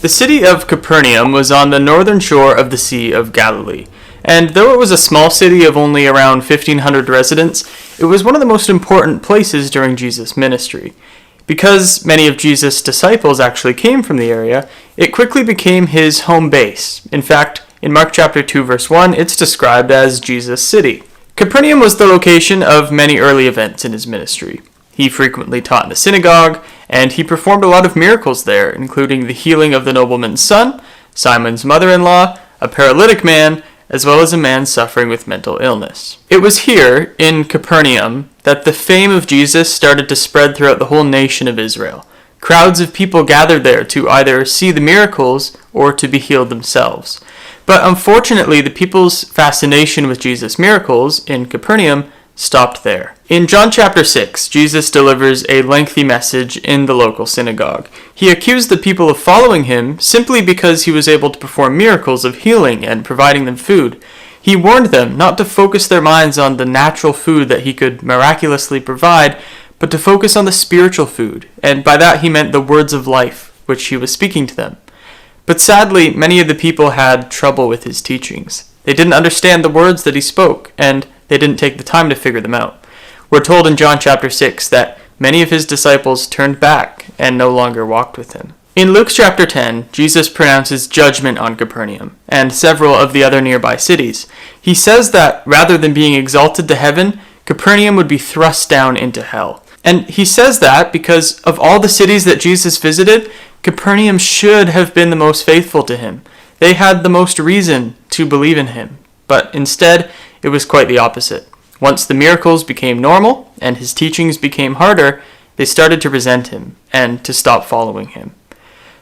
The city of Capernaum was on the northern shore of the Sea of Galilee, and though it was a small city of only around 1,500 residents, it was one of the most important places during Jesus' ministry. Because many of Jesus' disciples actually came from the area, it quickly became his home base. In fact, in Mark chapter 2 verse 1, it's described as Jesus' city. Capernaum was the location of many early events in his ministry. He frequently taught in the synagogue, and he performed a lot of miracles there, including the healing of the nobleman's son, Simon's mother-in-law, a paralytic man, as well as a man suffering with mental illness. It was here, in Capernaum, that the fame of Jesus started to spread throughout the whole nation of Israel. Crowds of people gathered there to either see the miracles or to be healed themselves. But unfortunately, the people's fascination with Jesus' miracles in Capernaum stopped there. In John chapter 6, Jesus delivers a lengthy message in the local synagogue. He accused the people of following him simply because he was able to perform miracles of healing and providing them food. He warned them not to focus their minds on the natural food that he could miraculously provide, but to focus on the spiritual food, and by that he meant the words of life, which he was speaking to them. But sadly, many of the people had trouble with his teachings. They didn't understand the words that he spoke, and they didn't take the time to figure them out. We're told in John chapter 6 that many of his disciples turned back and no longer walked with him. In Luke chapter 10, Jesus pronounces judgment on Capernaum and several of the other nearby cities. He says that rather than being exalted to heaven, Capernaum would be thrust down into hell. And he says that because of all the cities that Jesus visited, Capernaum should have been the most faithful to him. They had the most reason to believe in him. But instead, it was quite the opposite. Once the miracles became normal and his teachings became harder, they started to resent him and to stop following him.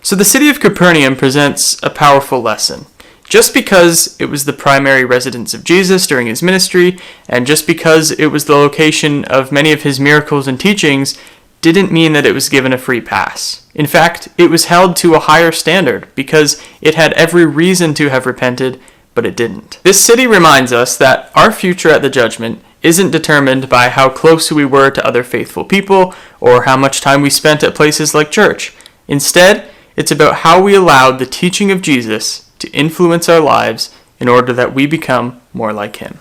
So the city of Capernaum presents a powerful lesson. Just because it was the primary residence of Jesus during his ministry, and just because it was the location of many of his miracles and teachings, didn't mean that it was given a free pass. In fact, it was held to a higher standard because it had every reason to have repented, but it didn't. This city reminds us that our future at the judgment isn't determined by how close we were to other faithful people or how much time we spent at places like church. Instead, it's about how we allowed the teaching of Jesus to influence our lives in order that we become more like him.